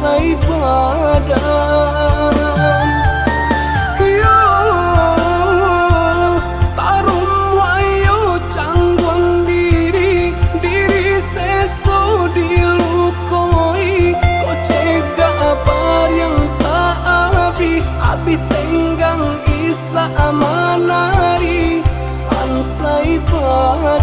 sansai badan. Yo tarum wayo cangguang diri seso dilukoi. Kau cegah apa yang tak abi tenggang isa amanari sansai badan.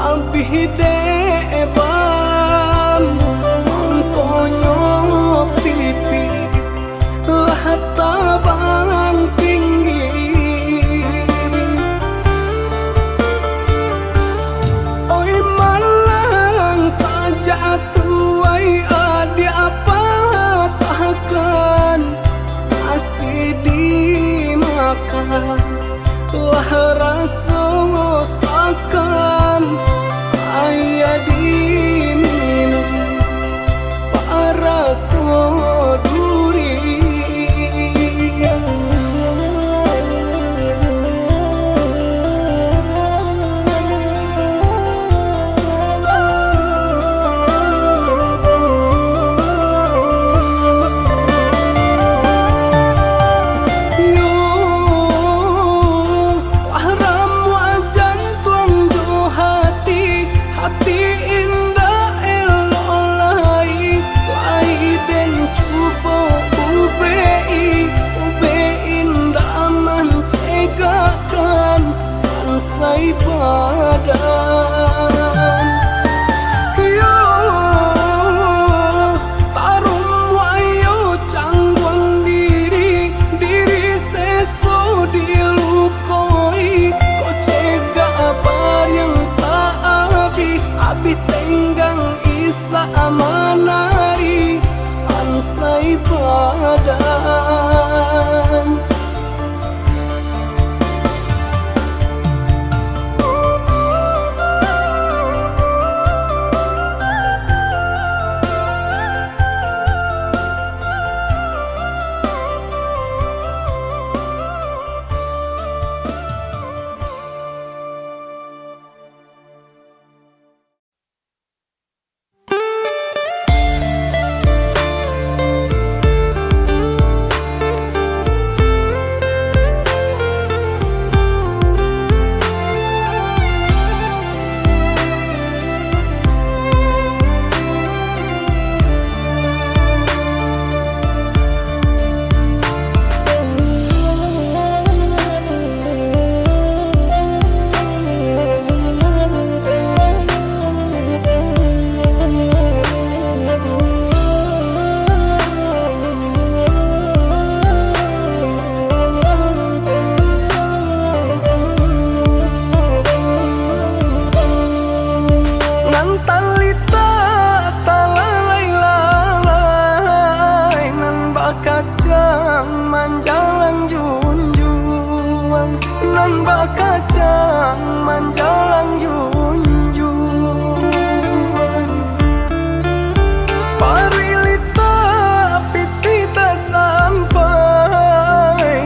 Abi deban mengkonyo pipi lah tabang tinggi. Oi malang saja tuai adi apa takkan masih dimakan lah rasa sakan ayah diminum para soduri. Sansai badan. Yo tarum wayo cangguang diri seso dilukoi. Kau cegah apa yang tak abi tenggang isa amanari sansai badan. Nan bakacang manjalang junjung parilita pitita sampai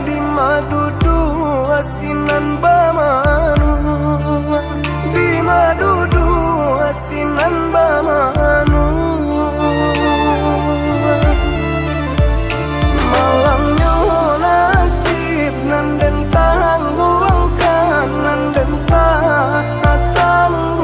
di madudu asinan bamanu, di madudu asinan bamanu. Malangnya nasib nan den tangguang kanan den tangguang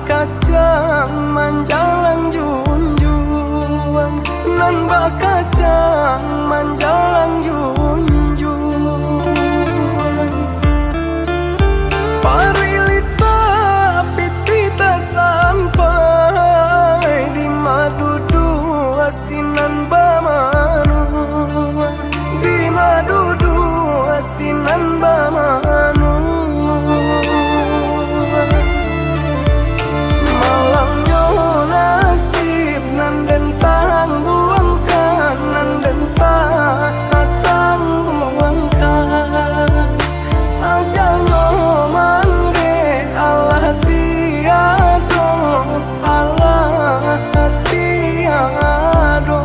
bakacang manjalang junjung, nan bakacang manjalang junjung. Parilita pitita sampai di madudu asinan bamanu, di madudu asinan bamanu. Malangnya nasib nan dentang buangkan, nan dentang buangkan. Saja ngomongke Allah tiado, Allah tiado.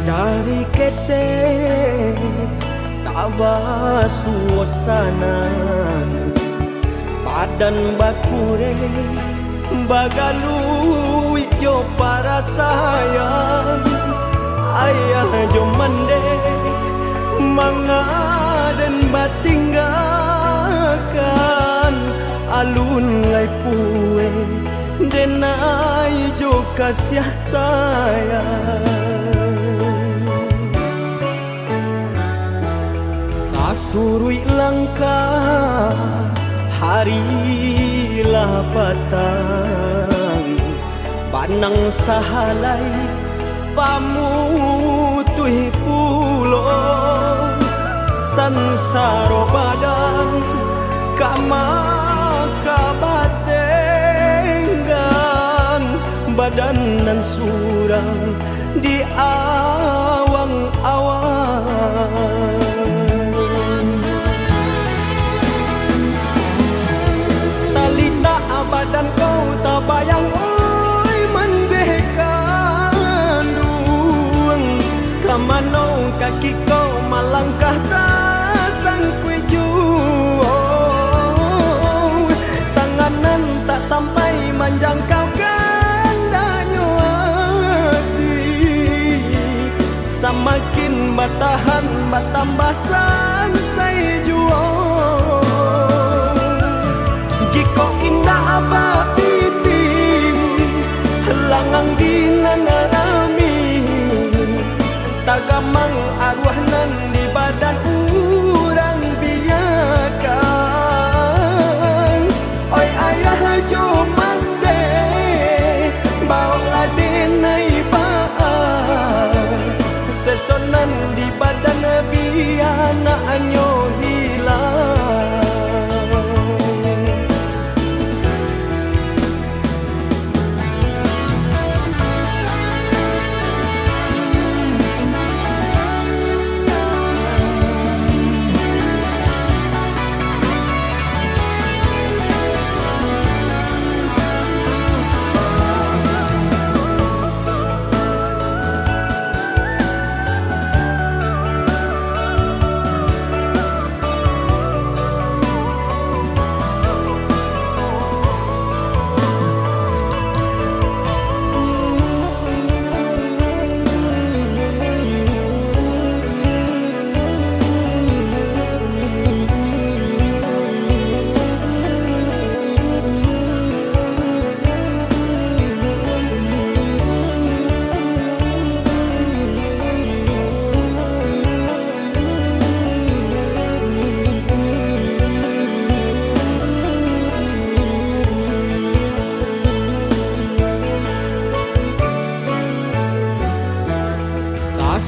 Dari kete tabah suasana, padan bakure bagalui jo para sayang. Ayah jo mande mangaden batinggakan, alun lai pue denai jo kasih sayang. Surui langkah harilah patang, banang sahalai pamutui pulo, sansaro badan kama kabatenggan, badan nan surang di awang-awang. Badan kau tak bayang, oi mendehkan duang, kamanau kaki kau malangkah tak sangkui juang, tanganan tak sampai menjangkau gandanya hati, semakin bertahan bertambah sansai juang. Jika Jika indah abapiti langang dinanarami tagamang arwah nan di badan urang biakan. Oi ayah jomande bawa denai baan sesonan di badan biana anyo hilang.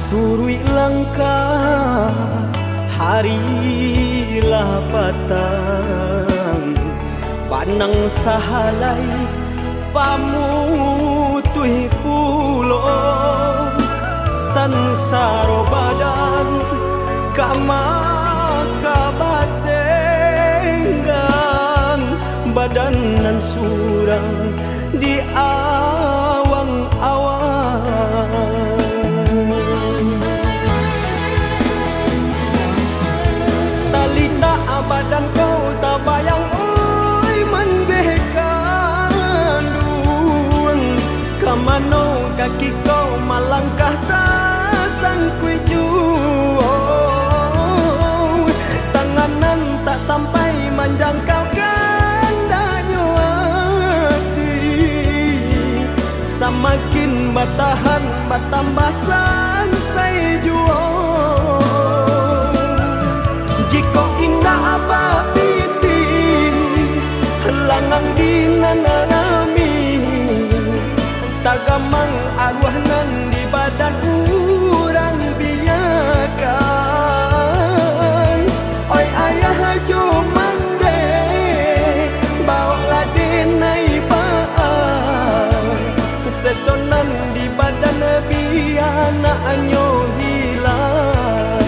Surui langkah harilah patang banang sahalai pamutui pulo sansaro badan kama kabatenggang badan nan surang di awang-awang. Badan kau tak bayang oi menbehekan duang kamano kaki kau malangkah tak sangkui juang tanganan tak sampai menjangkau kandanya hati semakin batahan batambah sansai juang. Jika indah abapiti langang dinanarami tagamang arwah nan di badan urang biakan. Oi ayah jomande bawa denai baan sesonan di badan biana anyo hilang.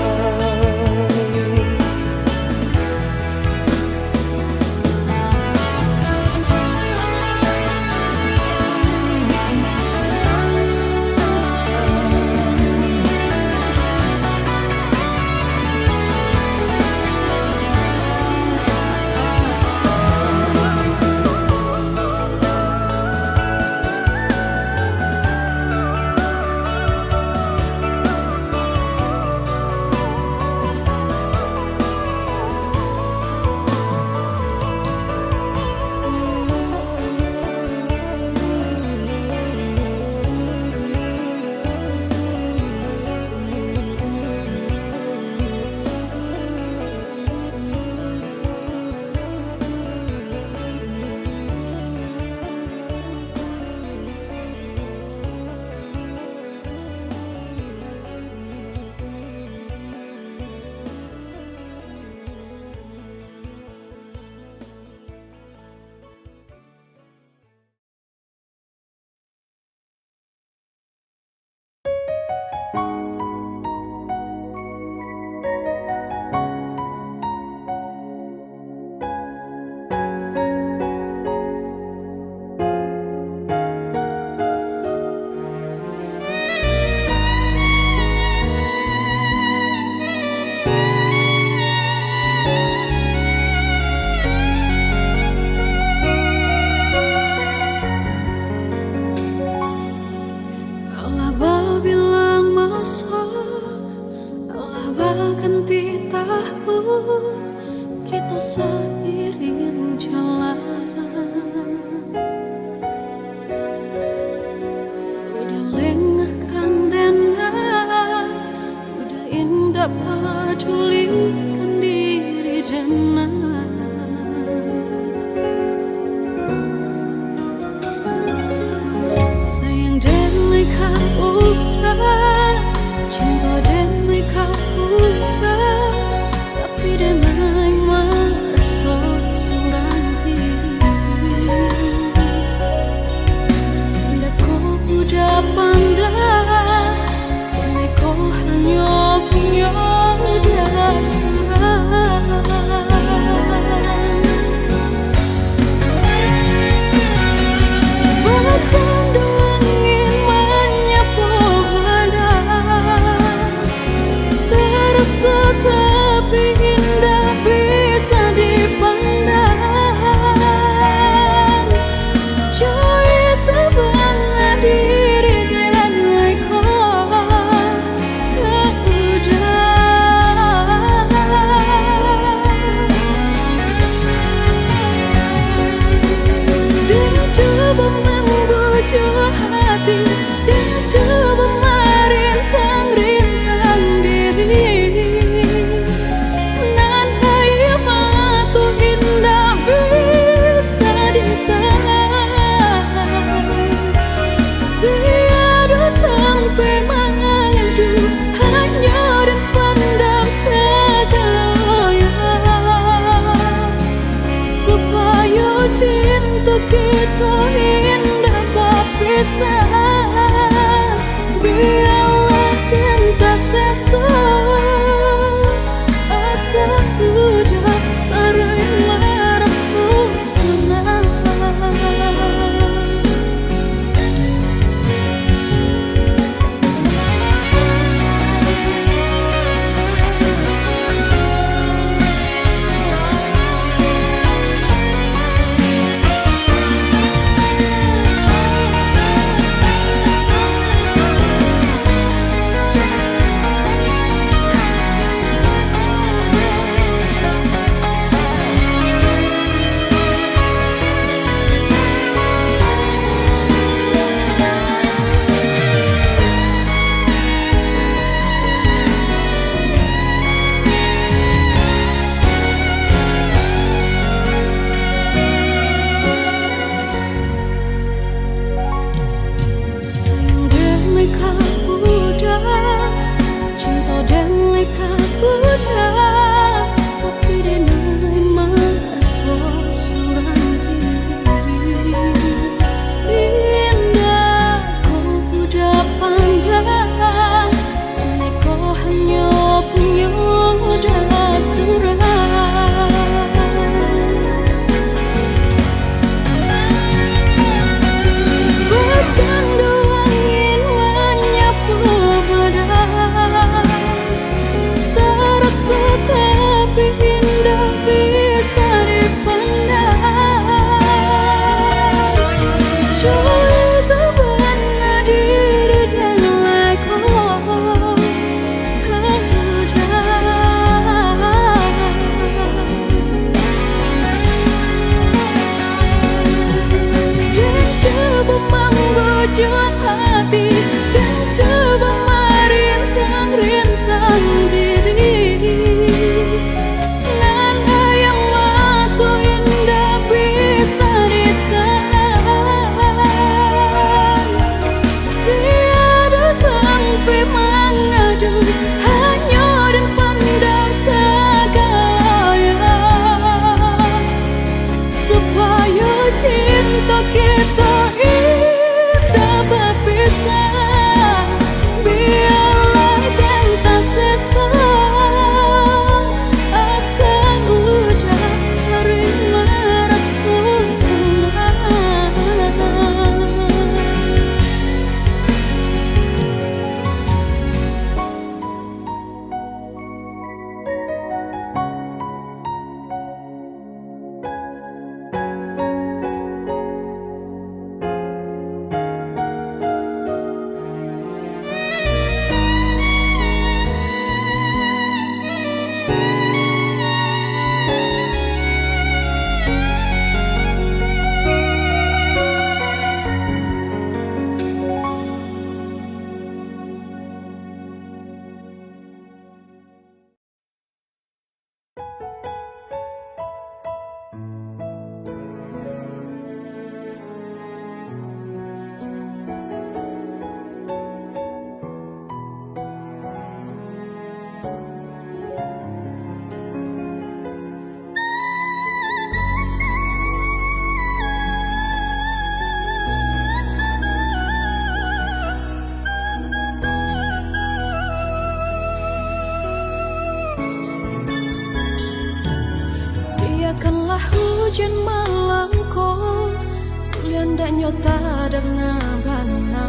nyota dengan bana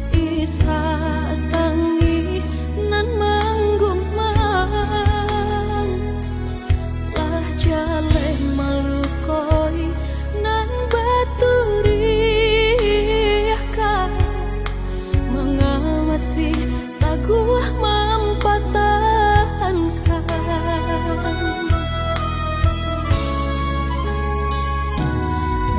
isa tangi nan manggung mang lah jale malukoi nan baturi ka mengawasi taguh mampatahankan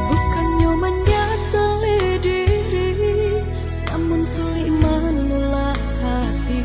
bukannya menyesali diri namun sulit menolak hati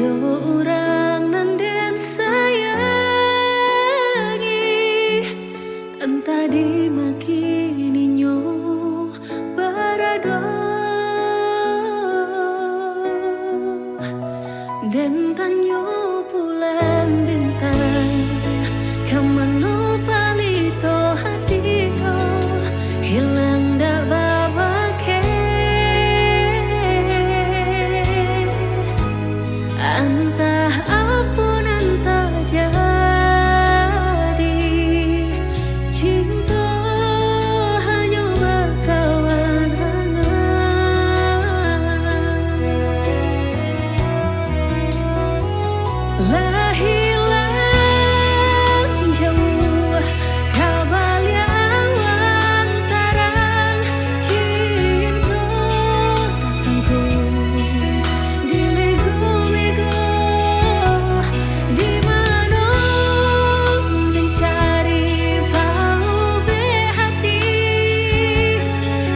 orang nan den sayangi, entah dimakininyo berado dan tanyo bulan bintang kamano palito hatiku hilang dak babake entah apun entah jadi cinta hanya berkawan hangat lah hilang jauh kabaliang tarang cinta tersangkut di mego-mego di mana mencari paube hati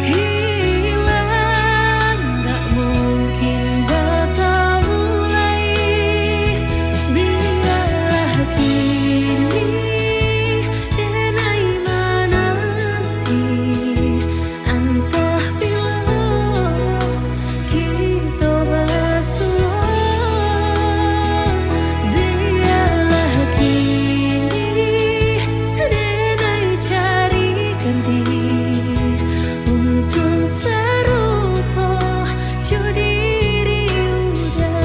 hilang tak mungkin bertemu lagi biarlah kini denai menanti entah bila kita bersua biarlah kini denai cari ganti untuk serupa judiri udah.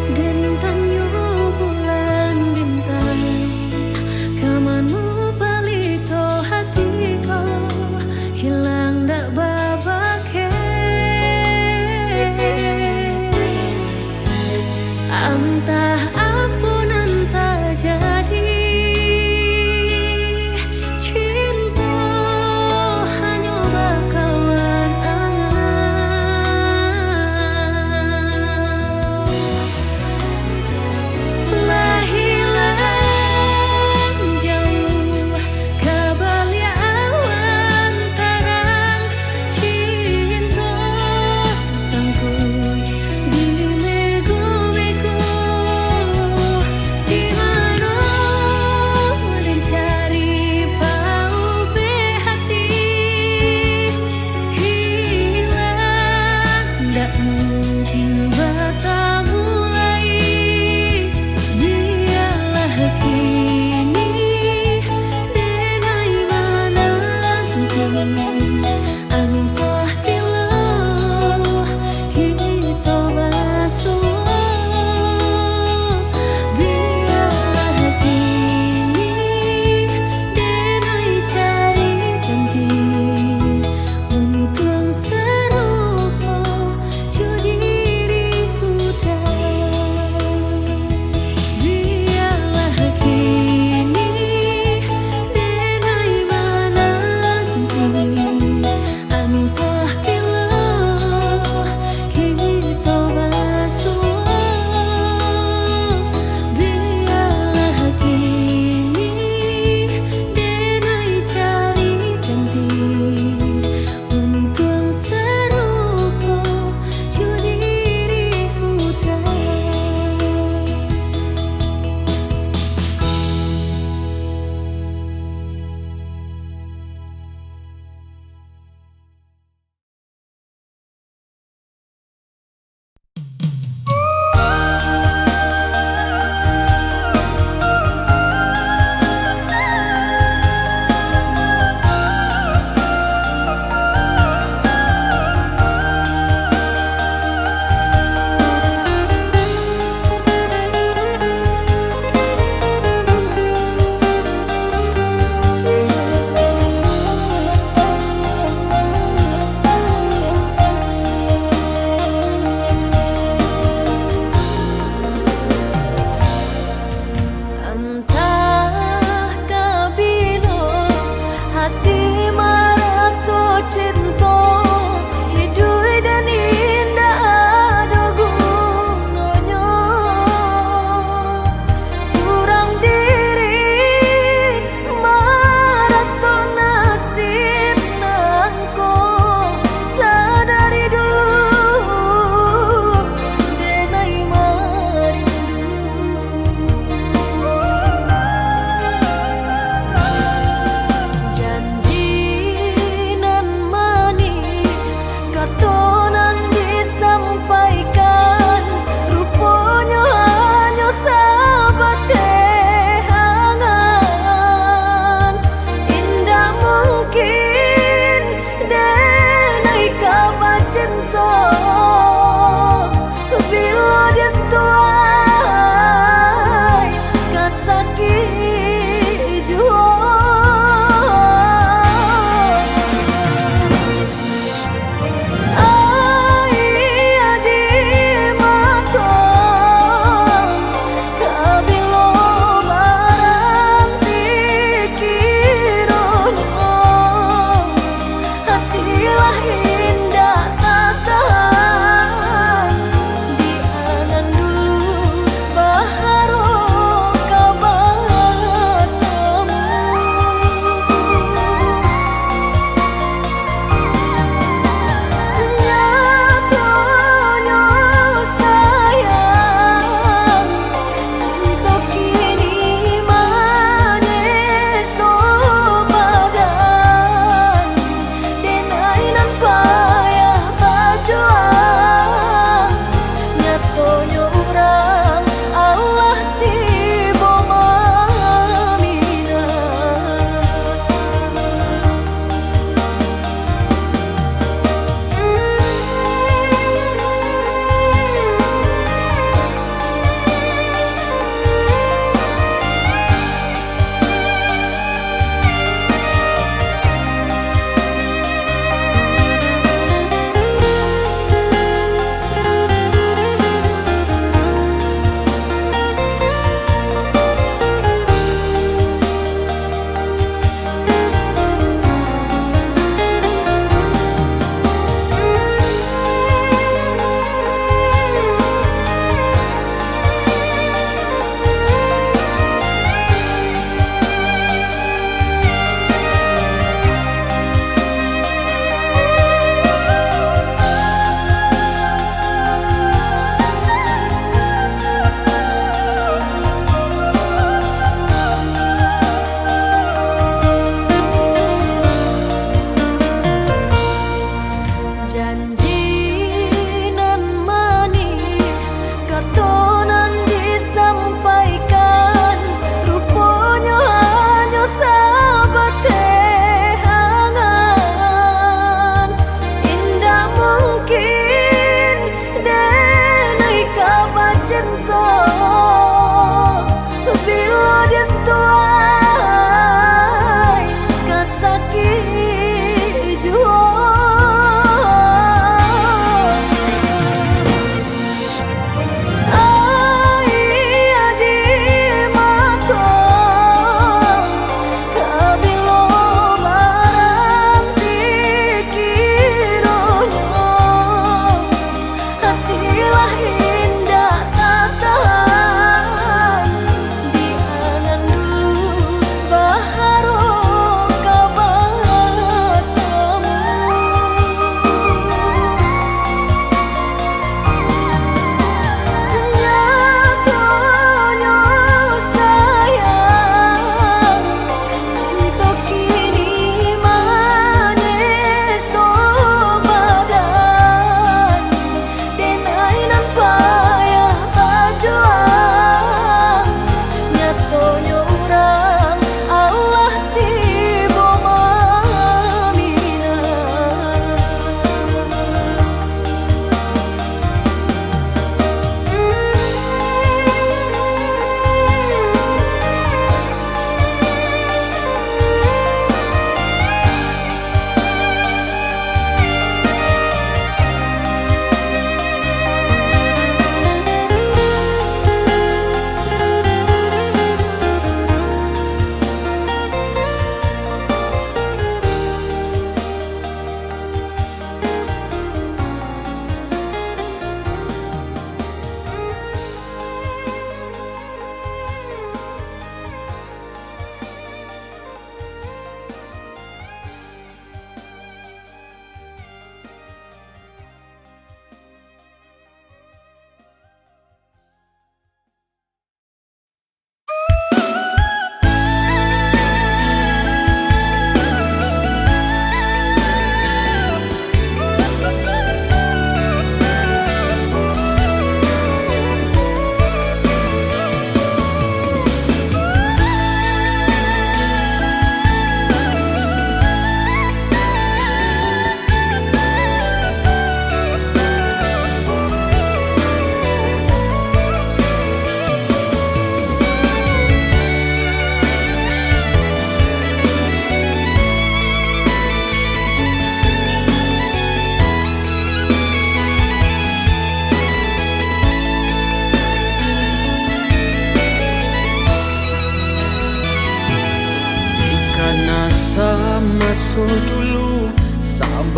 Dan tanyo bulan bintang kamano palito hatiku hilang dak babake entah apun entah jadi cinta hanya berkawan hangat lah hilang jauh kabaliang tarang cinta tersangkut di mego-mego di mana mencari paube hati hilang tak mungkin bertemu lagi biarlah kini denai menanti entah bila kita bersua biarlah kini denai cari ganti untuk serupa judi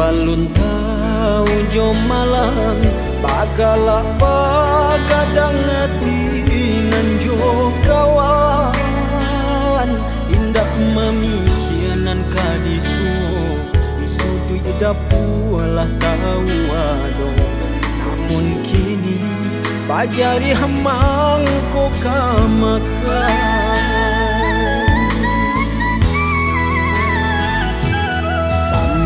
balun tau jom malang bagala bagadang hati nan jo kawan indak mamikianan kadisu isudu dapulah tau ado namun kini bajari hamang ko kamakan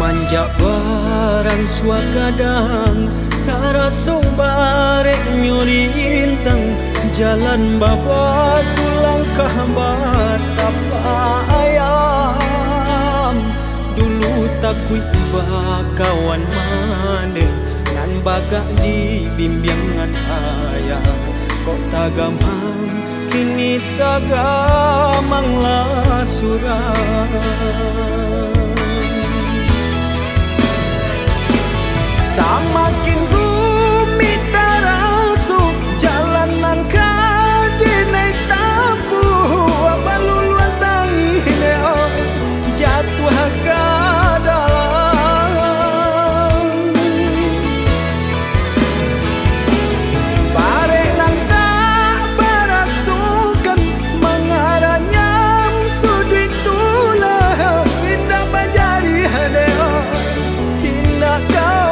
manjak barang suagadang taraso barek nyurintang jalan baba tulang kahbar tapa ayam dulu takui kawan mane nan bagak di bimbingan ayah kok tagamang kini tagamang lah surah samakin rumit terasuk jalanan kadinai tapu abaluluan tangi leo jatuh ke dalam barek nang tak berasukan mengaranya sudut tulah indah bajari leo indah kau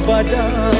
badan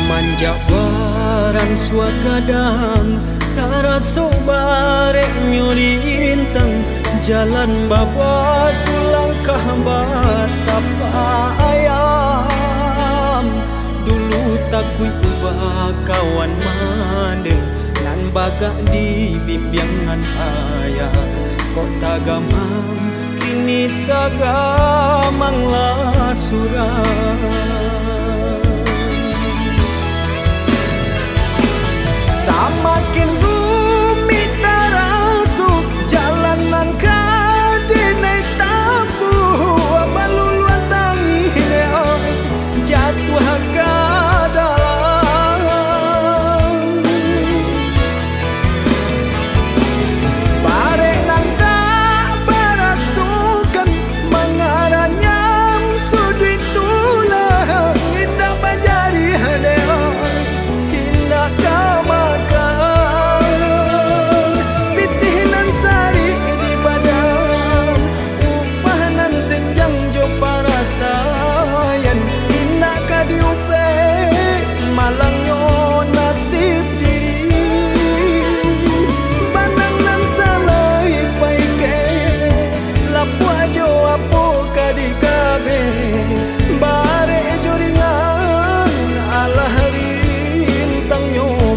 manjak barang suagadang taraso barek nyurintang jalan baba tulang kahbar tapa ayam dulu takui kawan mande nan bagak di bimbingan ayah kok tagamang kini tagamang lah surah samakin rumit terasuk jalanan kadinai tapu abaluluan tangi leo jatuh ke dalam barek nang tak berasukan mengaranya sudut tulah indah bajari leo indah kama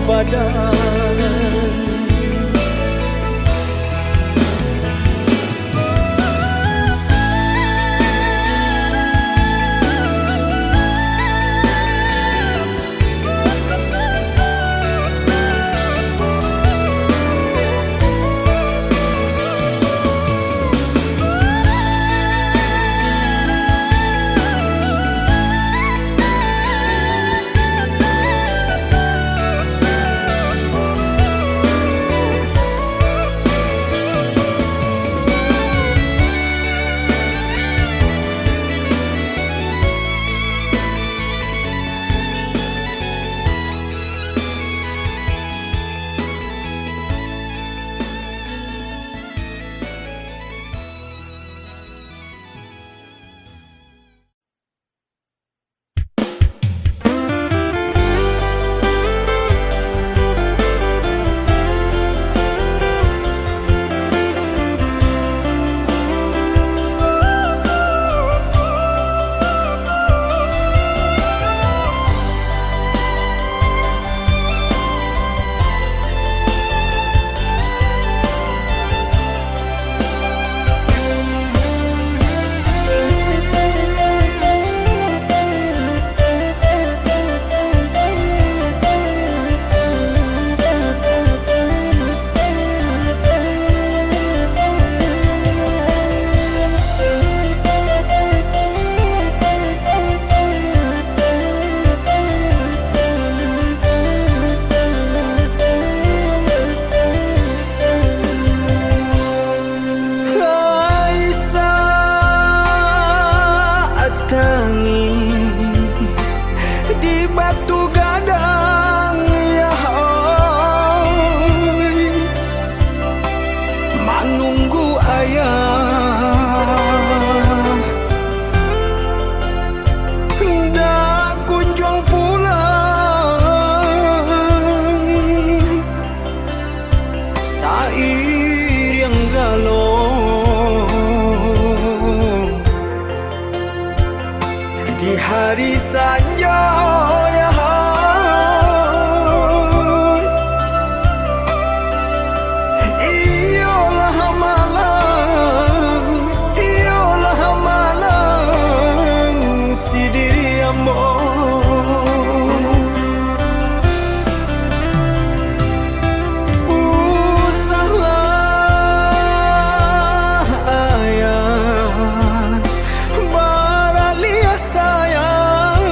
badan hari sanjaya iyalah malang si diri amo usahlah ayah baralia sayang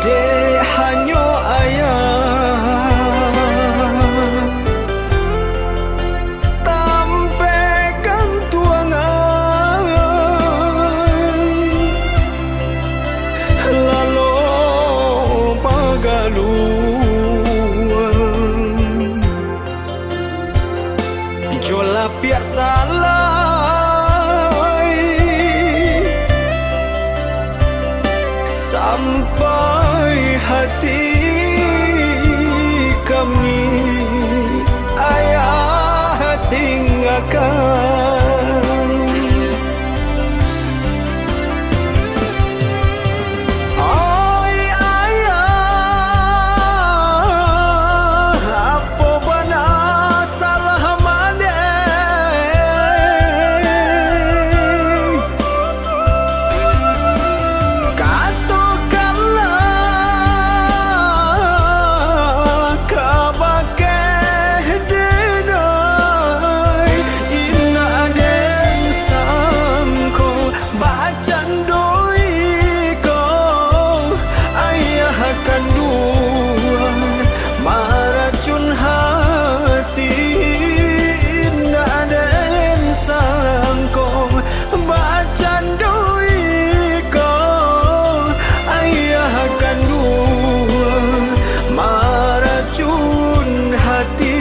de hanyo ayah tampekan tuangan lalu pagaluan jola piak salai sampai hati kami ayah tinggalkan. Oi ayah, apa bana salah mane? Katakanlah kabake denai ina aden sangko bacan doi ko ayah kandungan maracun hati ina aden sangko bacan doi ko ayah kandungan maracun hati.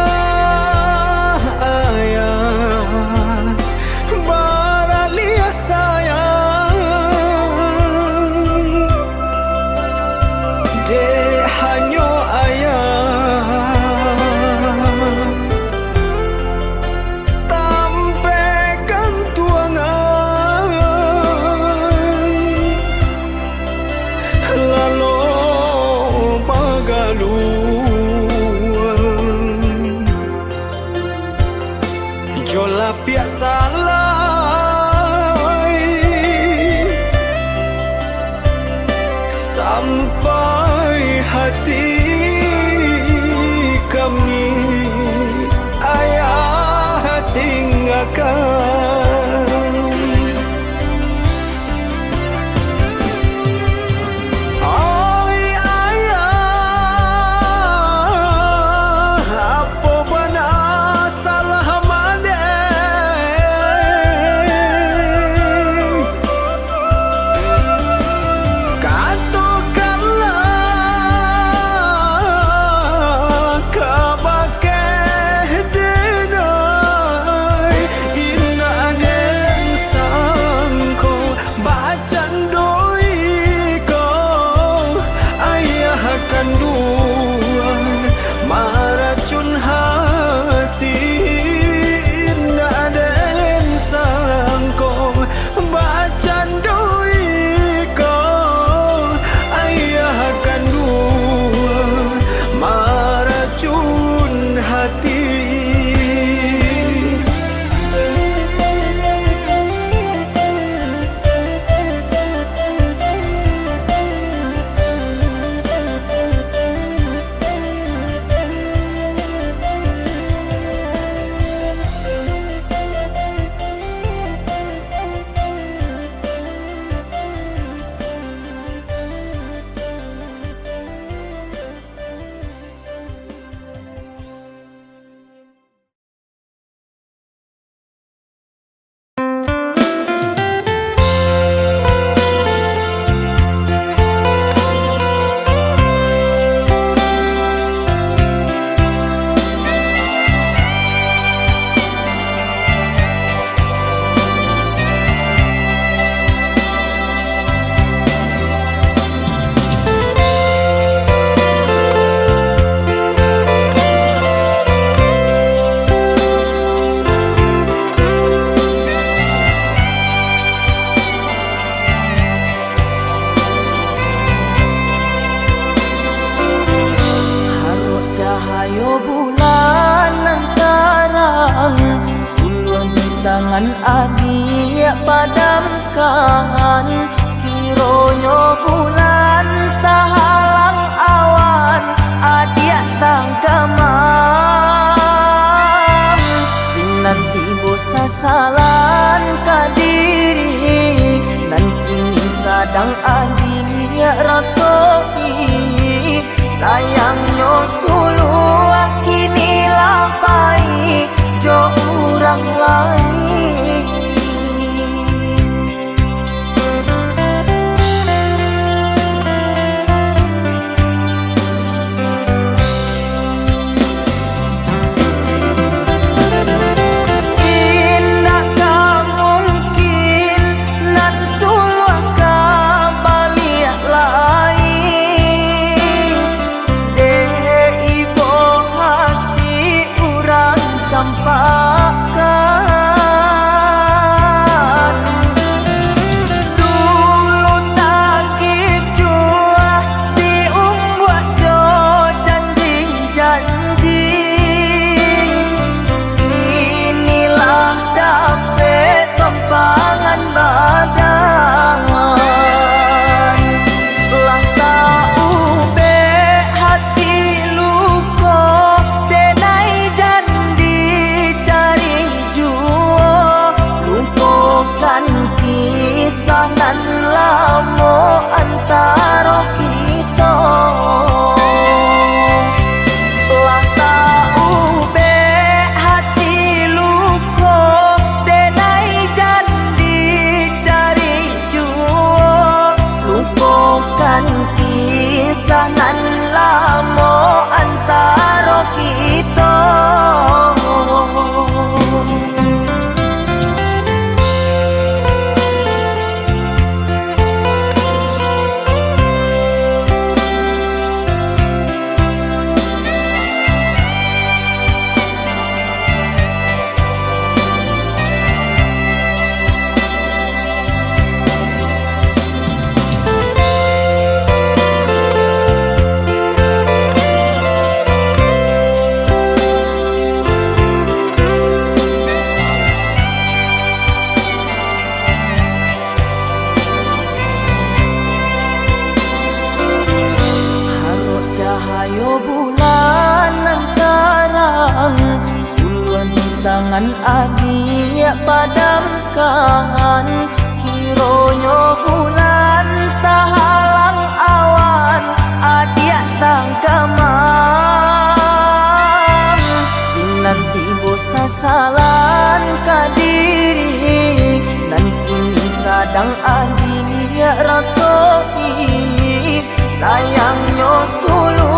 Usahlah ayah baralia sayang de hanyo ayah tampekan tuangan lalu pagaluan jola piak salai sampai hati kami ayah tinggalkan. Oi ayah, apa bana salah mane? Katakanlah kabake denai ina tangan adik padamkan, kironyo bulan tahalang awan, adik tangkaman. Sing nanti bosa salan kadiri, nan kini sadang adik rakopi, sayangnya sulu kini lapai jo orang lain. Indakkah mungkin nan sulu kabaliak lain, deh ibu hati urang campakan. Dulu tak jua diumbuat jo janji-janji, inilah dapet tempangan badan. Lah tahu be hati luko, denai jandi cari juo, lupakan kisah nan lamo antara kita. Lah tahu be hati luko, denai jandi cari juo, lupakan kisah nan lamo antara kita. Cahayo bulan lantaran, suluan tangan adik padamkan, kironyo bulan tahalang awan, adik tangkaman. Sing nanti bosa salan kadiri, nan kini sadang adik rakopi, sayangnya sulu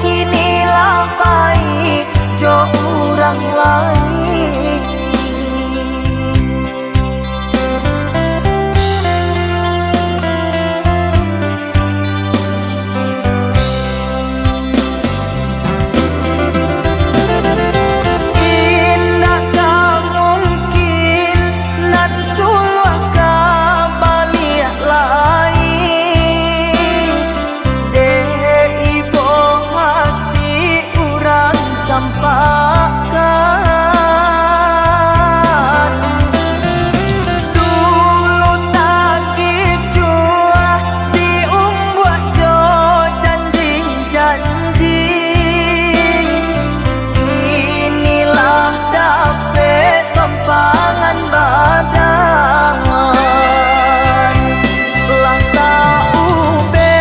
kini lapai jo orang lain. Indakkah mungkin nan sulu kabaliak lain, deh ibu hati urang campakan. Dulu tak jua diumbuat jo janji-janji, inilah dapet tempangan badan. Lah tahu be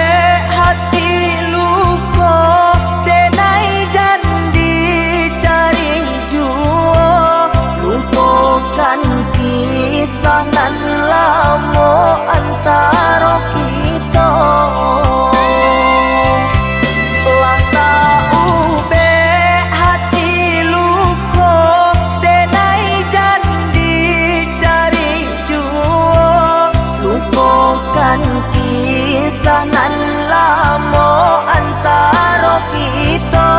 hati luko, denai jandi cari juo, lupakan kisah nan lamo antara kita. Lah tahu be hati luko, denai jandi cari juo, lupakan kisah nan lamo antara kita.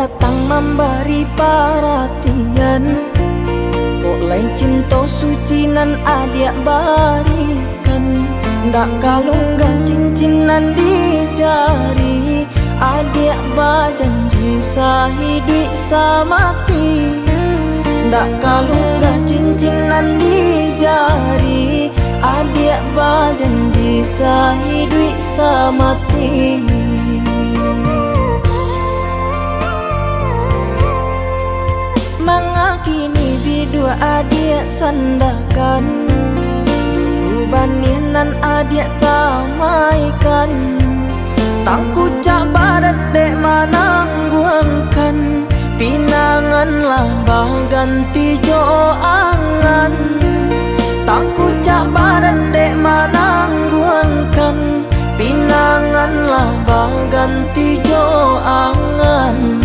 datang memberi perhatian, oleh cinta suci nan adik berikan. Ndak kalunggan cincinan di jari, adik berjanji sehidup semati. Ndak kalunggan cincinan di jari, adik berjanji sehidup semati. Mengakini bidua adik sandakan, dulu baninan adik samaikan. Tangku cak badan dek manangguangkan, pinanganlah baganti jo angan. Tangku cak badan dek manangguangkan, pinanganlah baganti jo angan.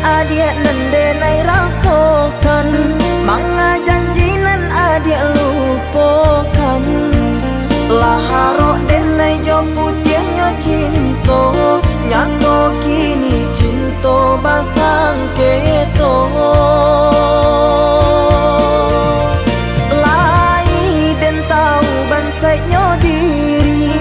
Adik nendenai rasakan, manga janji nan adik lupakan. Laharok denai jo putihnya cinta, nyato kini cinta basang keto. Lai den tahu bansainya diri,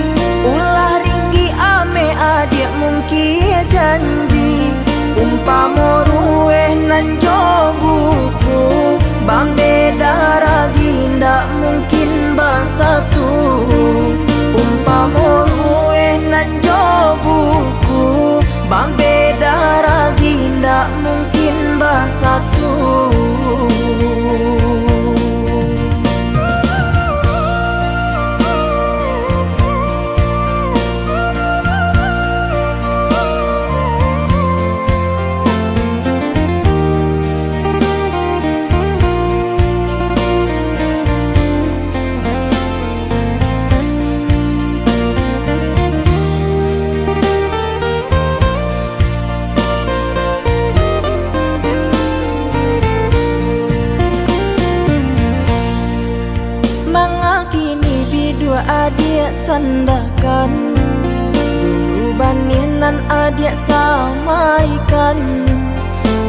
ulah ringgi ame adik mungkin janji. Umpama rueh nan jo buku, bambeda ragi ndak mungkin bersatu. Umpama rueh nan jo buku, bambeda ragi ndak mungkin bersatu. Adik sandakan, dulu baninan adik samaikan.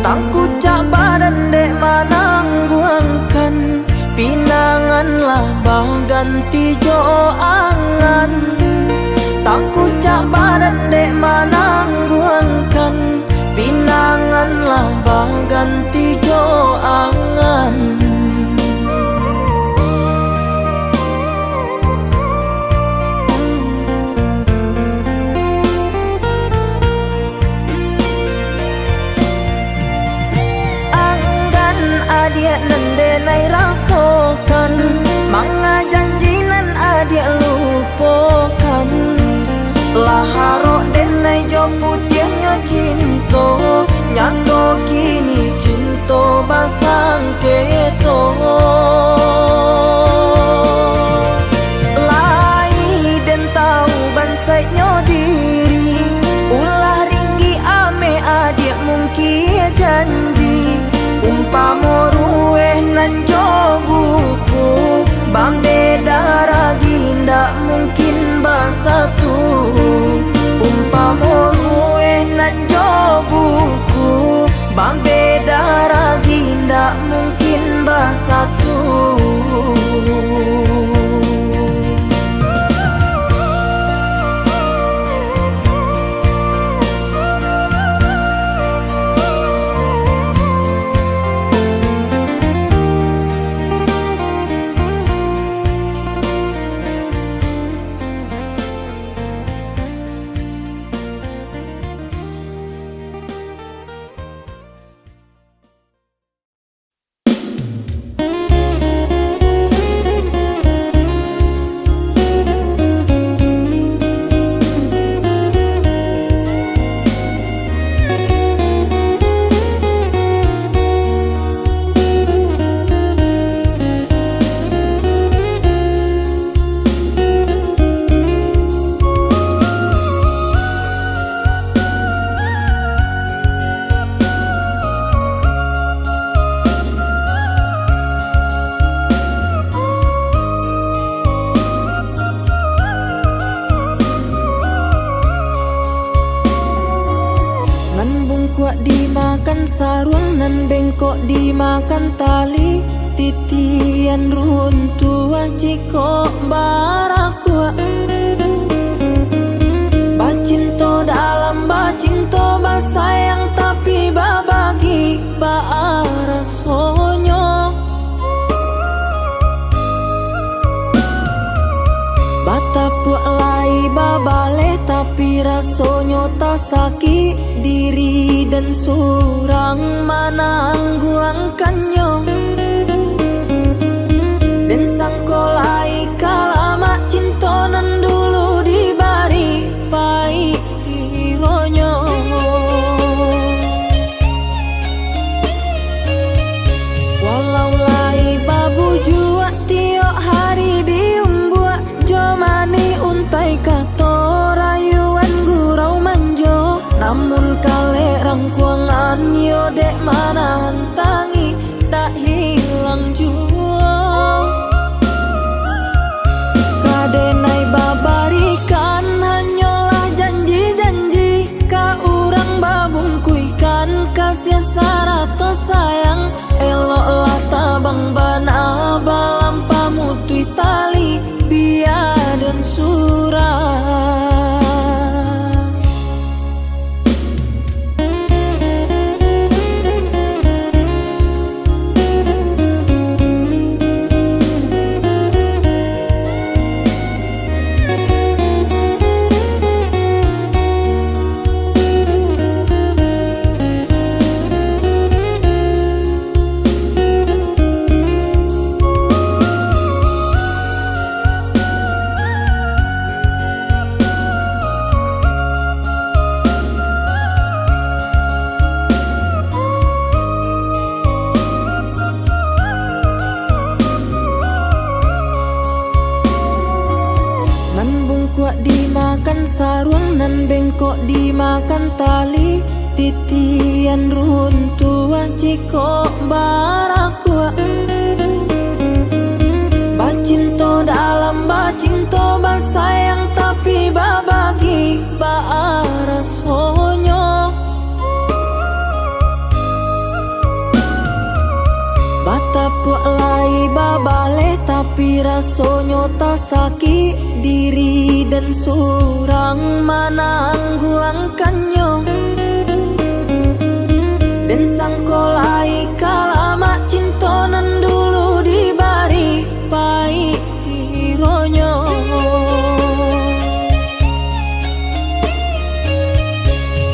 Tangku cak badan dek manangguangkan, pinanganlah baganti jo angan. Tangku cak badan dek manangguangkan, pinanganlah baganti jo angan. Adik nendenai rasakan, manga janji nan adik lupakan. Laharok denai jo putihnya cinta, nyato kini cinta basang keto. Lai den tahu bansainya diri, ulah ringgi ame adik mungkin janji. Umpama rueh nan jo buku, bambeda ragi ndak mungkin bersatu. Umpama rueh nan jo buku, bambeda ragi ndak mungkin bersatu. dimakan sarung nan bengkok dimakan tali, titian runtuh jiko barakua. Bacinto dalam bacinto basayang tapi babagi baara sonyo. Batapuk lai babale tapi rasonyo tak sakit diri dan surang manangguangkannya. Dan sangkolai kalama cintonan dulu dibari baik kironyo. Walau lai babu jua tiok hari diumbuak jomani untai kato rayuan gurau manjo. Namun kale rangkuangan yo dek mana hantangi tak hilang jua. Kadenai babarikan hanyalah janji-janji, ka urang babungkuikan kasih sarato sayang. Eloklah tabang bana balam pamutui tali biar dan surah. Dimakan sarung nan bengkok dimakan tali, titian runtuh jiko barakua. Bacinto dalam bacinto basayang tapi babagi baara sonyo. Batapuk lai babale tapi rasonyo tak sakit diri dan surang manangguangkannya. Dan sangkolai kalama cintonan dulu dibari baik kironyo.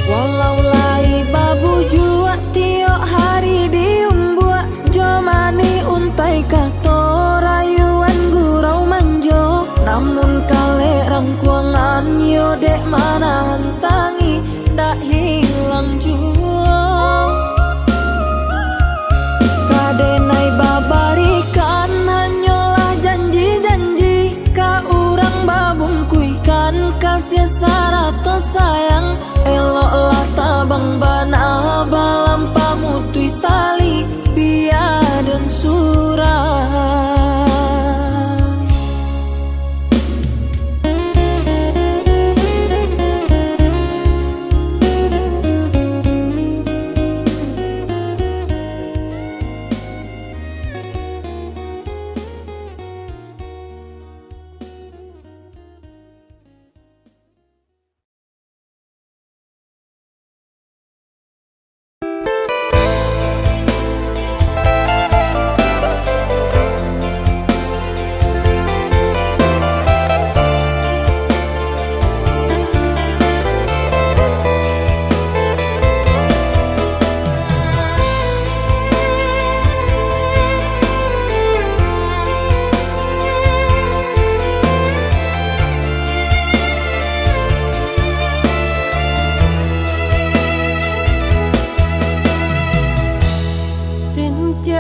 Walau lai babu jua tiok hari diumbuak jomani untai kato rayuan gurau manjo. Namun kale rangkuangan yo dek mana hantangi tak hilang jua. Kadenai babarikan hanyalah janji-janji, ka urang babungkuikan kasih sarato sayang. Eloklah tabang bana balam pamutui tali biar dan surah.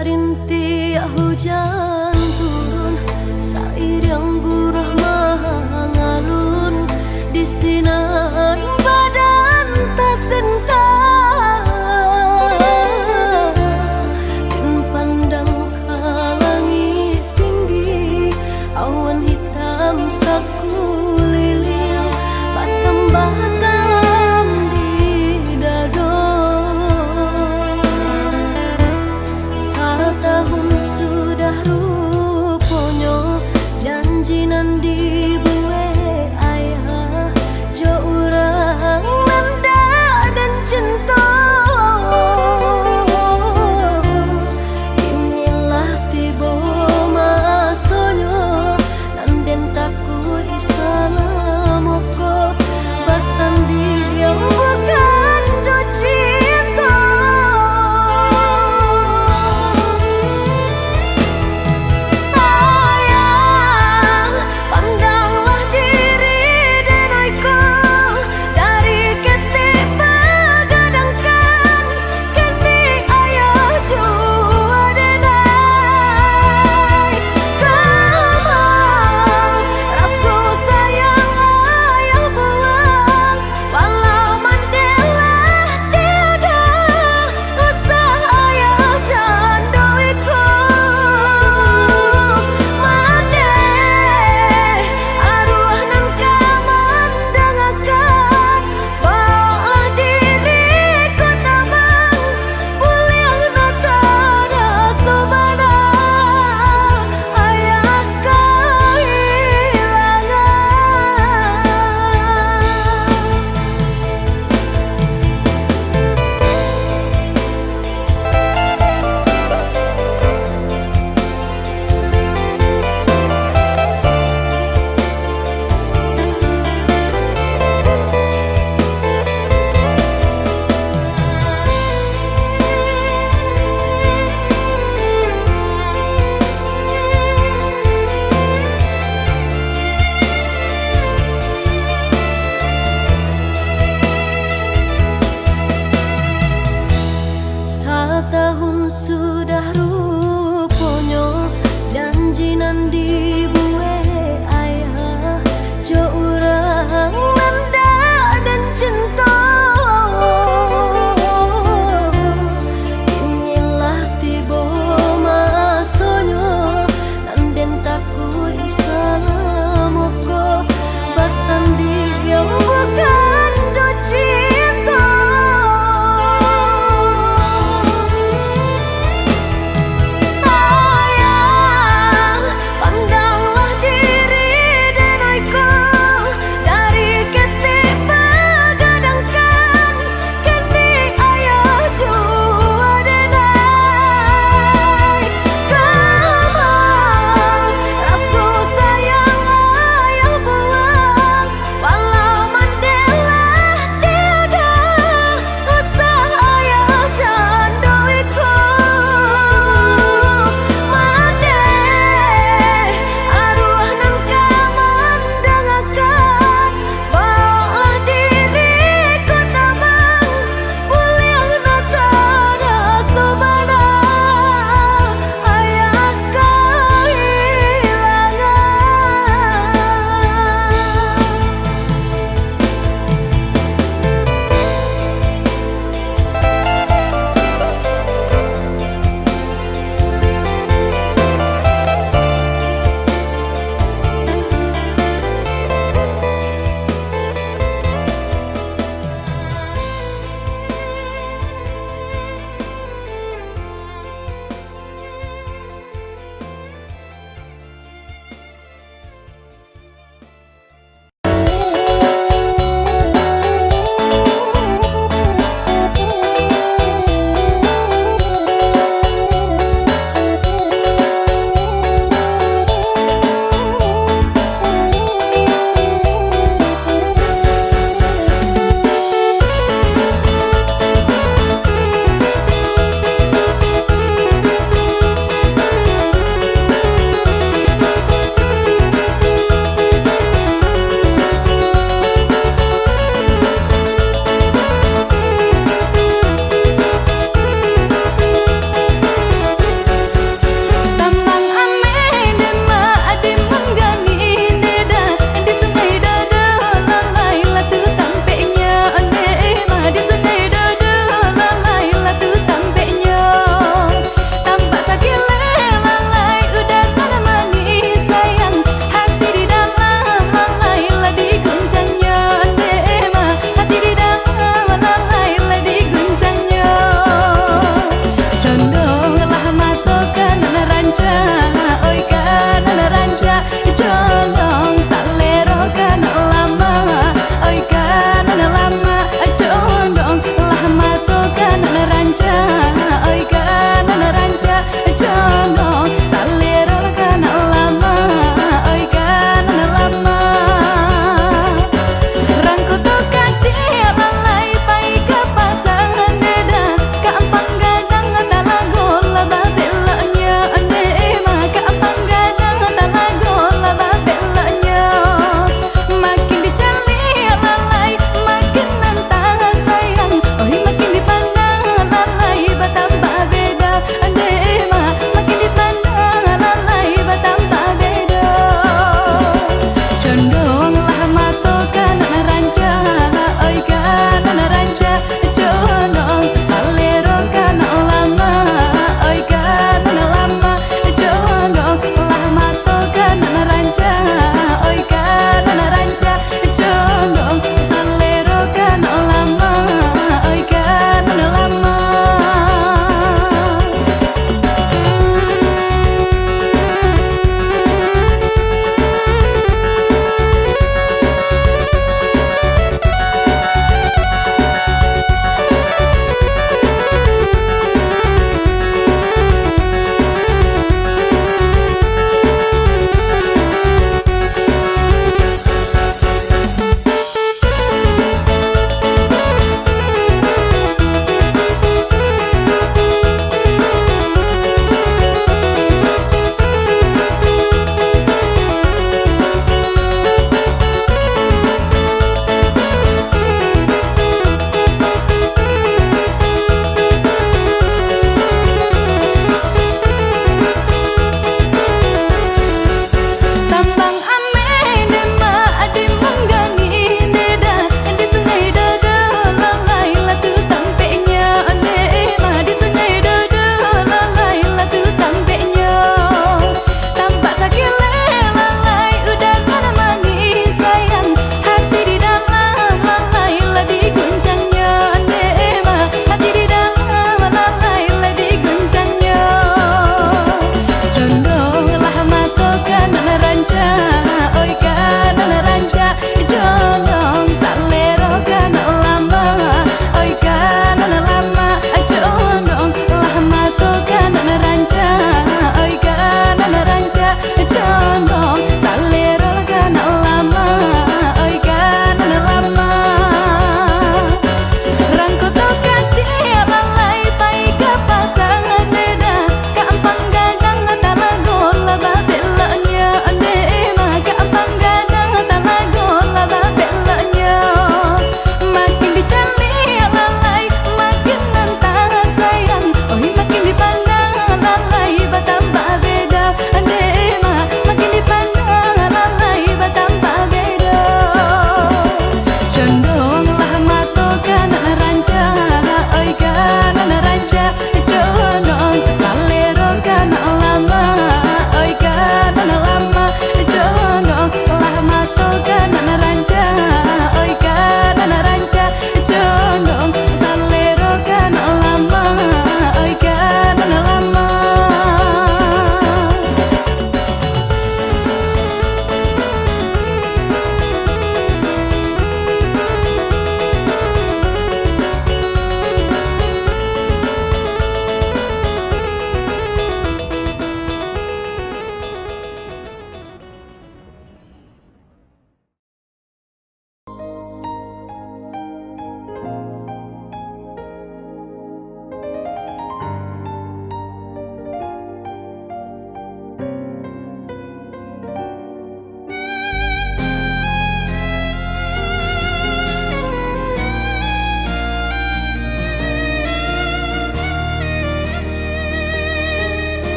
Rintik hujan turun, sair yang gurah maha ngalun di sinar